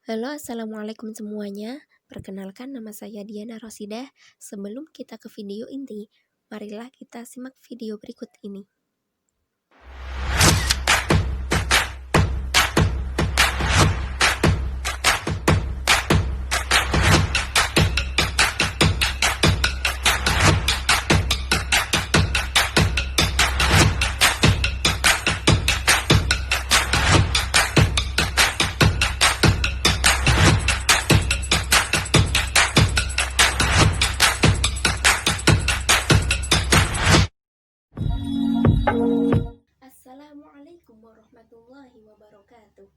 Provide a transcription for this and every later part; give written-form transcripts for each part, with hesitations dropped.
Halo, assalamualaikum semuanya. Perkenalkan, nama saya Diana Rosidah. Sebelum kita ke video inti, marilah kita simak video berikut ini. Assalamualaikum warahmatullahi wabarakatuh.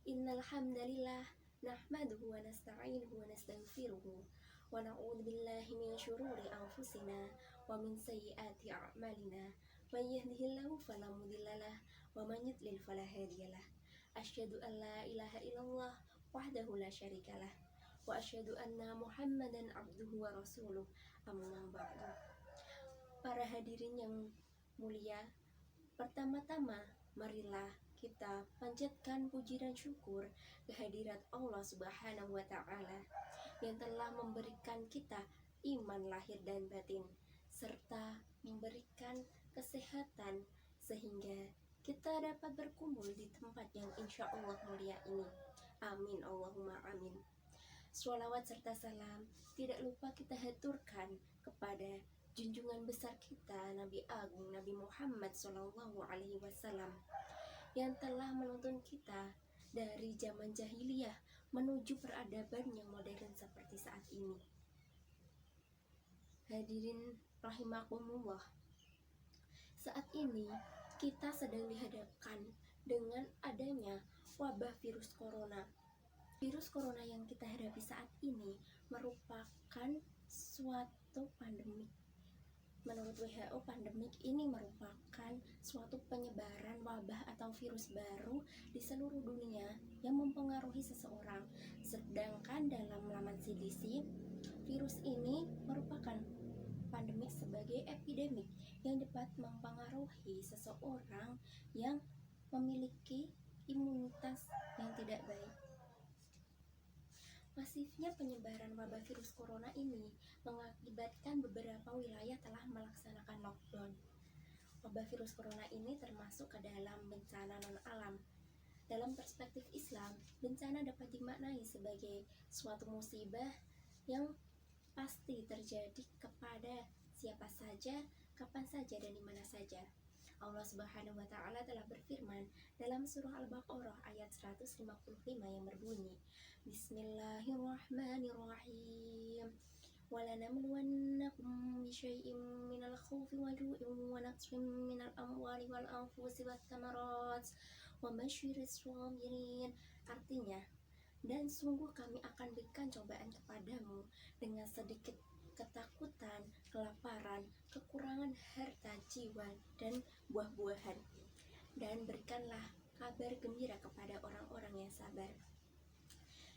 Innal hamdalillah nahmaduhu wa nasta'inuhu wa nastaghfiruhu wa na'udzu billahi min syururi anfusina wa min sayyiati a'malina. May yahdihillahu fala mudhillalah wa man yudlil fala hadiyalah. Asyhadu an la ilaha illallah wahdahu la syarikalah wa asyhadu anna Muhammadan abduhu wa rasuluh. Amma ba'du. Para hadirin yang mulia, pertama-tama, marilah kita panjatkan puji dan syukur kehadirat Allah Subhanahu wa Ta'ala yang telah memberikan kita iman lahir dan batin, serta memberikan kesehatan sehingga kita dapat berkumpul di tempat yang insya Allah mulia ini. Amin, Allahumma amin. Sholawat serta salam tidak lupa kita haturkan kepada junjungan besar kita, Nabi Agung Nabi Muhammad SAW, yang telah menuntun kita dari zaman jahiliyah menuju peradaban yang modern seperti saat ini. Hadirin rahimakumullah, saat ini kita sedang dihadapkan dengan adanya wabah virus corona. Virus corona yang kita hadapi saat ini merupakan suatu pandemik. Menurut WHO, pandemik ini merupakan suatu penyebaran wabah atau virus baru di seluruh dunia yang mempengaruhi seseorang. Sedangkan dalam laman CDC, virus ini merupakan pandemik sebagai epidemik yang dapat mempengaruhi seseorang yang memiliki imunitas yang tidak baik. Masifnya penyebaran wabah virus corona ini mengakibatkan beberapa wilayah telah melaksanakan lockdown. Wabah virus corona ini termasuk ke dalam bencana non-alam. Dalam perspektif Islam, bencana dapat dimaknai sebagai suatu musibah yang pasti terjadi kepada siapa saja, kapan saja, dan di mana saja. Allah Subhanahu wa Ta'ala telah berfirman dalam surah Al-Baqarah ayat 155 yang berbunyi, Bismillahirrahmanirrahim. Walanabluwannakum bisyai'in minal khawfi wa ju'in wa naqsin minal amwali wal anfusi wat thamarat wa basyiris sabirin. Artinya, dan sungguh kami akan berikan cobaan kepadamu dengan sedikit ketakutan, kelaparan, kekurangan harta, jiwa, dan buah-buahan. Dan berikanlah kabar gembira kepada orang-orang yang sabar.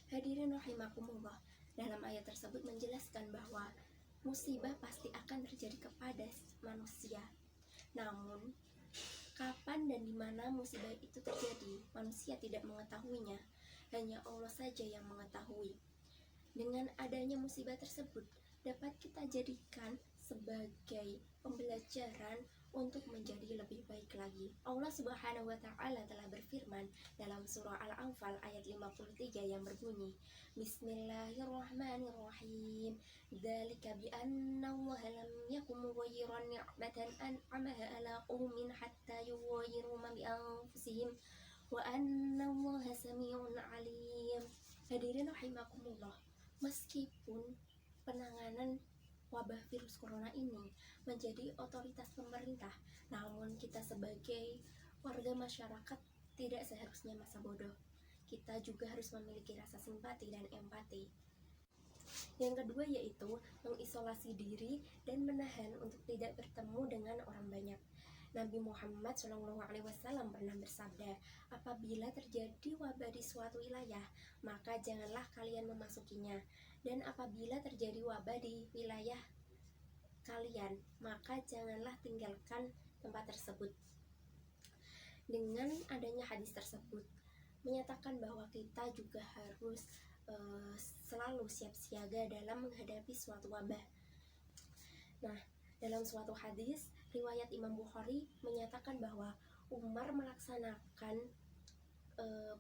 Hadirin rahimakumullah, dalam ayat tersebut menjelaskan bahwa musibah pasti akan terjadi kepada manusia. Namun, kapan dan di mana musibah itu terjadi, manusia tidak mengetahuinya. Hanya Allah saja yang mengetahui. Dengan adanya musibah tersebut, dapat kita jadikan sebagai pembelajaran untuk menjadi lebih baik lagi. Allah Subhanahu wa Ta'ala telah berfirman dalam surah Al-Anfal ayat 53 yang berbunyi, Bismillahirrahmanirrahim. Dzalika bi anna Allah lam yakum mughayyiran ni'matan an'amaha 'ala qaumin hatta yughayyiru ma bi anfusihim wa anna Allaha samii'un 'aliim. Hadirin rahimakumullah, meskipun penanganan wabah virus corona ini menjadi otoritas pemerintah, namun kita sebagai warga masyarakat tidak seharusnya masa bodoh. Kita juga harus memiliki rasa simpati dan empati. Yang kedua yaitu mengisolasi diri dan menahan untuk tidak bertemu dengan orang banyak. Nabi Muhammad SAW pernah bersabda, apabila terjadi wabah di suatu wilayah, maka janganlah kalian memasukinya. Dan apabila terjadi wabah di wilayah kalian, maka janganlah tinggalkan tempat tersebut. Dengan adanya hadis tersebut, menyatakan bahwa kita juga harus selalu siap siaga dalam menghadapi suatu wabah. Nah, dalam suatu hadis riwayat Imam Bukhari menyatakan bahwa Umar melaksanakan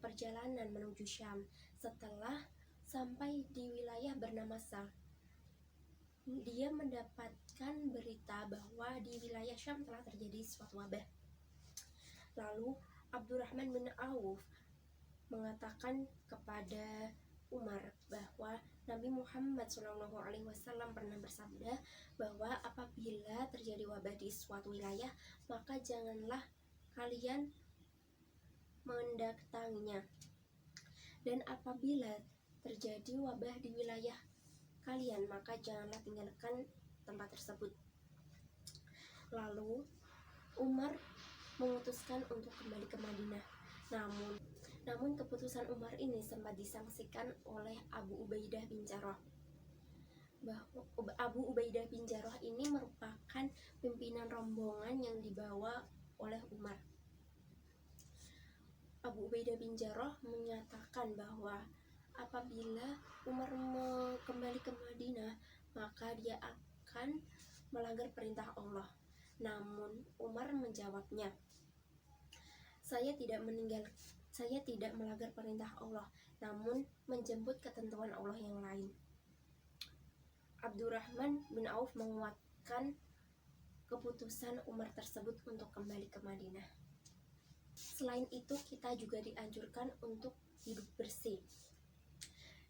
perjalanan menuju Syam. Setelah sampai di wilayah bernama Sal, dia mendapatkan berita bahwa di wilayah Syam telah terjadi suatu wabah. Lalu Abdurrahman bin Auf mengatakan kepada Umar bahwa Nabi Muhammad SAW pernah bersabda bahwa apabila terjadi wabah di suatu wilayah, maka janganlah kalian mendatanginya, dan apabila terjadi wabah di wilayah kalian, maka janganlah tinggalkan tempat tersebut. Lalu Umar memutuskan untuk kembali ke Madinah. Namun keputusan Umar ini sempat disangsikan oleh Abu Ubaidah bin Jarrah. Abu Ubaidah bin Jarrah ini merupakan pimpinan rombongan yang dibawa oleh Umar. Abu Ubaidah bin Jarrah menyatakan bahwa apabila Umar kembali ke Madinah, maka dia akan melanggar perintah Allah. Namun Umar menjawabnya, saya tidak melanggar perintah Allah, namun menjemput ketentuan Allah yang lain. Abdurrahman bin Auf menguatkan keputusan Umar tersebut untuk kembali ke Madinah. Selain itu, kita juga dianjurkan untuk hidup bersih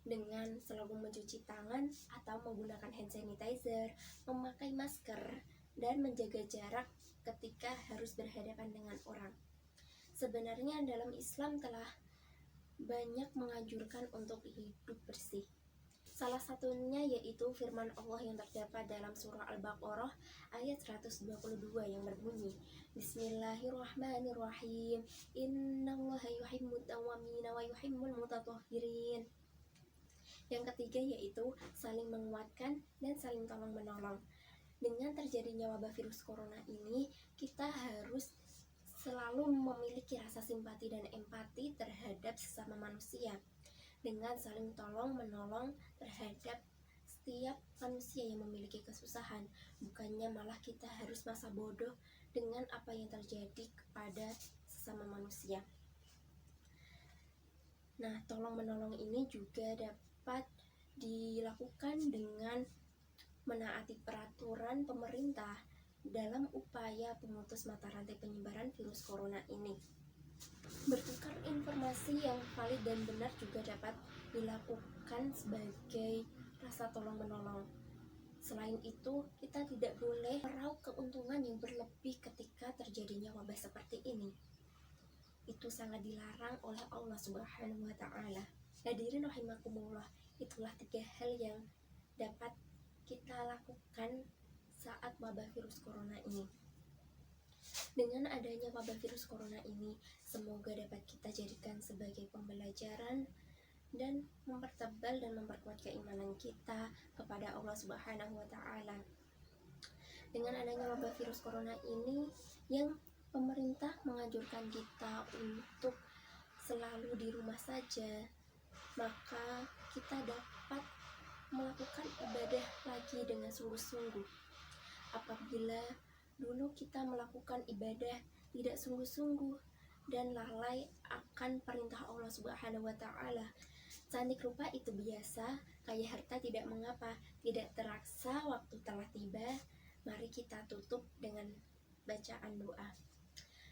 dengan selalu mencuci tangan atau menggunakan hand sanitizer, memakai masker, dan menjaga jarak ketika harus berhadapan dengan orang. Sebenarnya dalam Islam telah banyak menganjurkan untuk hidup bersih. Salah satunya yaitu firman Allah yang terdapat dalam surah Al-Baqarah ayat 122 yang berbunyi, Bismillahirrahmanirrahim, Innallaha yuhibbut tawwabina wa yuhibbul mutatahhirin. Yang ketiga yaitu saling menguatkan dan saling tolong menolong. Dengan terjadinya wabah virus corona ini, kita harus selalu memiliki rasa simpati dan empati terhadap sesama manusia, dengan saling tolong menolong terhadap setiap manusia yang memiliki kesusahan. Bukannya malah kita harus masa bodoh dengan apa yang terjadi kepada sesama manusia. Nah, tolong menolong ini juga dapat dilakukan dengan menaati peraturan pemerintah dalam upaya pemutus mata rantai penyebaran virus corona ini. Bertukar informasi yang valid dan benar juga dapat dilakukan sebagai rasa tolong menolong. Selain itu, kita tidak boleh meraup keuntungan yang berlebih ketika terjadinya wabah seperti ini. Itu sangat dilarang oleh Allah Subhanahu wa Ta'ala. Hadirin rahimakumullah, itulah 3 hal yang dapat kita lakukan saat wabah virus corona ini. Dengan adanya wabah virus corona ini, semoga dapat kita jadikan sebagai pembelajaran dan mempertebal dan memperkuat keimanan kita kepada Allah Subhanahu wa Ta'ala. Dengan adanya wabah virus corona ini, yang pemerintah menganjurkan kita untuk selalu di rumah saja, maka kita dapat melakukan ibadah lagi dengan sungguh-sungguh. Apabila dulu kita melakukan ibadah tidak sungguh-sungguh dan lalai akan perintah Allah Subhanahu wa Ta'ala, cantik rupa itu biasa, kaya harta tidak mengapa, tidak terasa waktu telah tiba. Mari kita tutup dengan bacaan doa.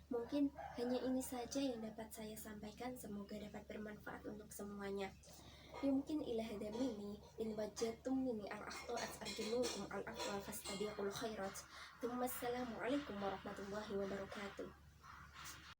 Mungkin hanya ini saja yang dapat saya sampaikan, semoga dapat bermanfaat untuk semuanya. Yumkin ila hada minni in wajadtum minni al-akhtaat arjumukum al-afwa fastabiqul khairat. Assalamualaikum warahmatullahi wabarakatuh.